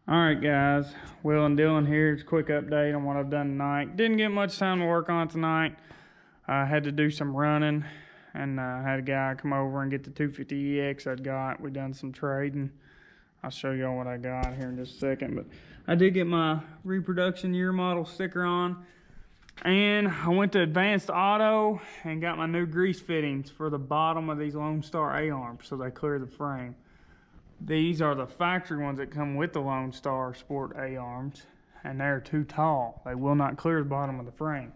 Alright guys, Will and Dylan here. It's a quick update on what I've done tonight. Didn't get much time to work on it tonight. I had to do some running and I had a guy come over and get the 250EX I'd got. We done some trading. I'll show y'all what I got here in just a second. But I did get my reproduction year model sticker on. And I went to Advanced Auto and got my new grease fittings for the bottom of these Lone Star A-arms so they clear the frame. These are the factory ones that come with the Lone Star Sport A-arms, and they're too tall. They will not clear the bottom of the frame.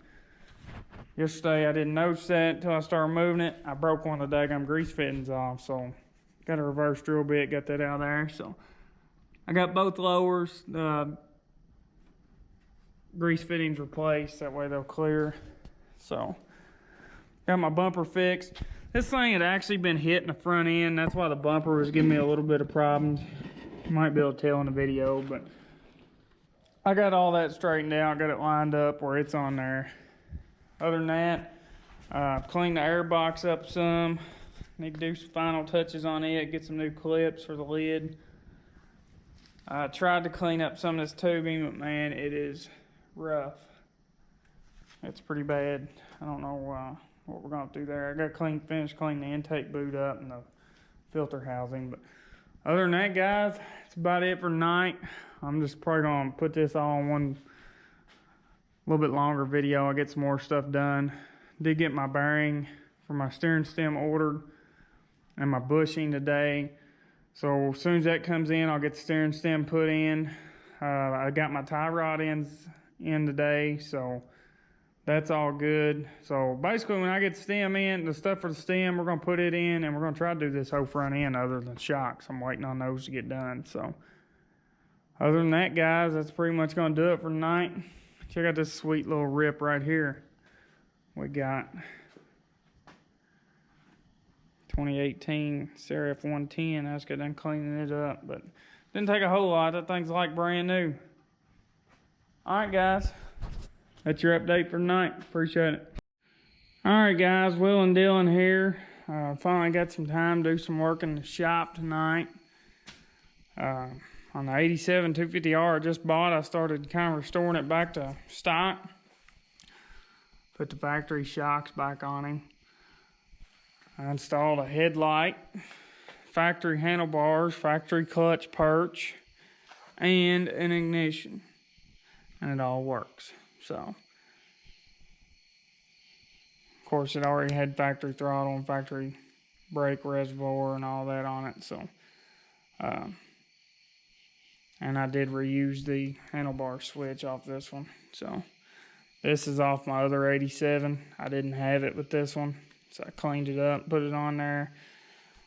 Yesterday I didn't notice that until I started moving it. I broke one of the daggum grease fittings off, so got a reverse drill bit, got that out of there. So I got both lowers, grease fittings replaced, that way they'll clear. So got my bumper fixed. This thing had actually been hitting the front end. That's why the bumper was giving me a little bit of problems. You might be able to tell in the video, but I got all that straightened out, got it lined up where it's on there. Other than that, cleaned the air box up some. Need to do some final touches on it, get some new clips for the lid. I tried to clean up some of this tubing, but man, it is rough. It's pretty bad. I don't know what we're gonna do there. I got to finish cleaning the intake boot up and the filter housing. But other than that, guys, that's about it for tonight. I'm just probably gonna put this all in one little bit longer video. I'll get some more stuff done. Did get my bearing for my steering stem ordered and my bushing today. So as soon as that comes in, I'll get the steering stem put in. I got my tie rod ends in today, so that's all good. So basically when I get the stem in, the stuff for the stem, we're gonna put it in and we're gonna try to do this whole front end other than shocks. I'm waiting on those to get done. So other than that, guys, that's pretty much gonna do it for tonight. Check out this sweet little rip right here. We got 2018 Serif 110. I just got done cleaning it up, but didn't take a whole lot. That thing's like brand new. All right, guys. That's your update for tonight. Appreciate it. All right, guys. Will and Dylan here. Finally got some time to do some work in the shop tonight. On the 87 250R I just bought, I started kind of restoring it back to stock. Put the factory shocks back on him. I installed a headlight, factory handlebars, factory clutch perch, and an ignition. And it all works. So, of course, it already had factory throttle and factory brake reservoir and all that on it. So, and I did reuse the handlebar switch off this one. So, this is off my other 87. I didn't have it with this one, so I cleaned it up, put it on there.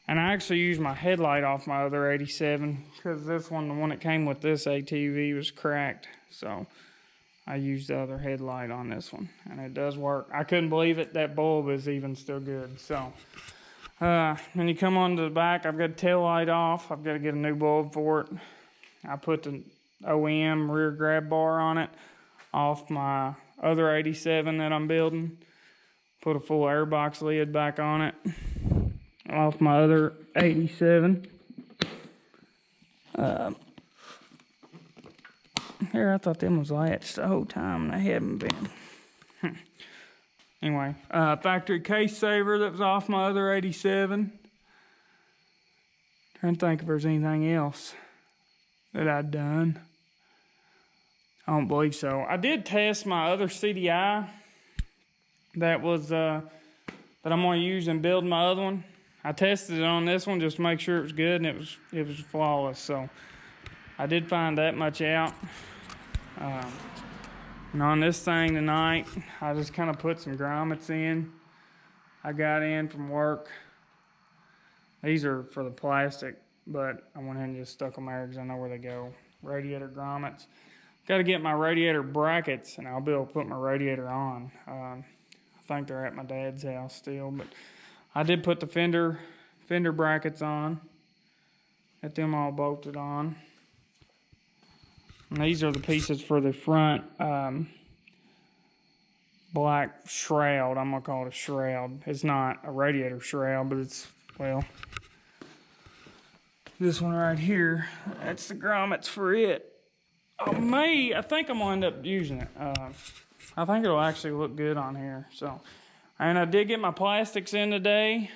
And I actually used my headlight off my other 87 because this one, the one that came with this ATV, was cracked. So I used the other headlight on this one, and it does work. I couldn't believe it. That bulb is even still good. So when you come onto the back, I've got the tail light off. I've got to get a new bulb for it. I put the OEM rear grab bar on it off my other 87 that I'm building. Put a full airbox lid back on it off my other 87. Here, I thought them was latched the whole time. They haven't been. Anyway, factory case saver that was off my other 87. Trying to think if there's anything else that I'd done. I don't believe so. I did test my other CDI that was that I'm going to use in building my other one. I tested it on this one just to make sure it was good, and it was flawless. So I did find that much out. And on this thing tonight, I just kind of put some grommets in. I got in from work. These are for the plastic, but I went ahead and just stuck them there because I know where they go. Radiator grommets. Got to get my radiator brackets, and I'll be able to put my radiator on. I think they're at my dad's house still, but I did put the fender brackets on. Got them all bolted on. And these are the pieces for the front black shroud. I'm going to call it a shroud. It's not a radiator shroud, but it's, well, this one right here, that's the grommets for it. I think I'm gonna end up using it. I think it'll actually look good on here. So, and I did get my plastics in today.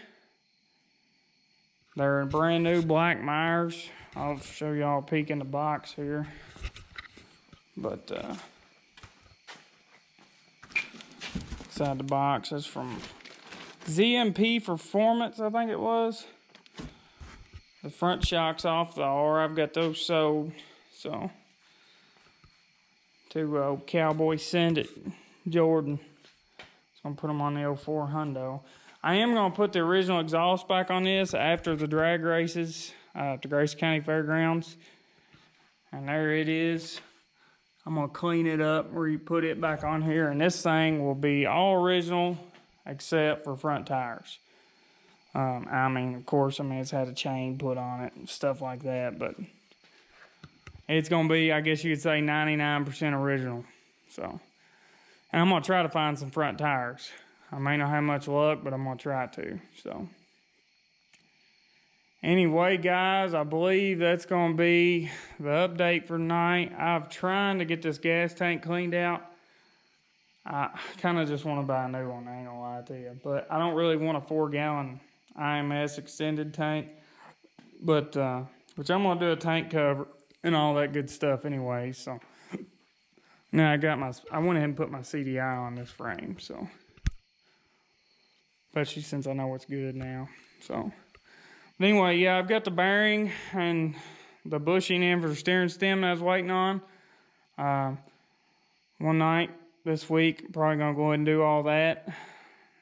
They're brand new black Myers. I'll show y'all a peek in the box here. But inside the box is from ZMP Performance, I think it was. The front shock's off the R. I've got those sewed. So, to Cowboy Send It Jordan. Just gonna put them on the 04 Hundo. I am gonna put the original exhaust back on this after the drag races at the Grace County Fairgrounds. And there it is. I'm gonna clean it up, put it back on here, and this thing will be all original except for front tires. I mean, of course, it's had a chain put on it and stuff like that, but it's gonna be, I guess you could say, 99% original. So, and I'm gonna try to find some front tires. I may not have much luck, but I'm gonna try to. So, anyway, guys, I believe that's gonna be the update for tonight. I'm trying to get this gas tank cleaned out. I kind of just want to buy a new one, I ain't gonna lie to you. But I don't really want a 4-gallon IMS extended tank. But, which I'm gonna do a tank cover and all that good stuff anyway. So, now I went ahead and put my CDI on this frame. So, especially since I know what's good now. So, but anyway, yeah, I've got the bearing and the bushing in for the steering stem that I was waiting on. One night this week, probably gonna go ahead and do all that.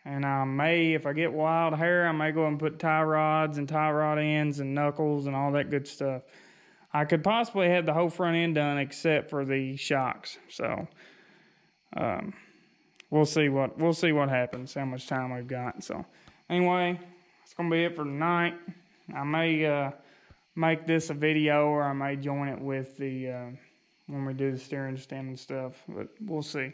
And I may, if I get wild hair, I may go ahead and put tie rods and tie rod ends and knuckles and all that good stuff. I could possibly have the whole front end done except for the shocks. So, we'll see what happens, how much time we've got. So, anyway, that's gonna be it for tonight. I may make this a video, or I may join it with the when we do the steering stem and stuff, but we'll see.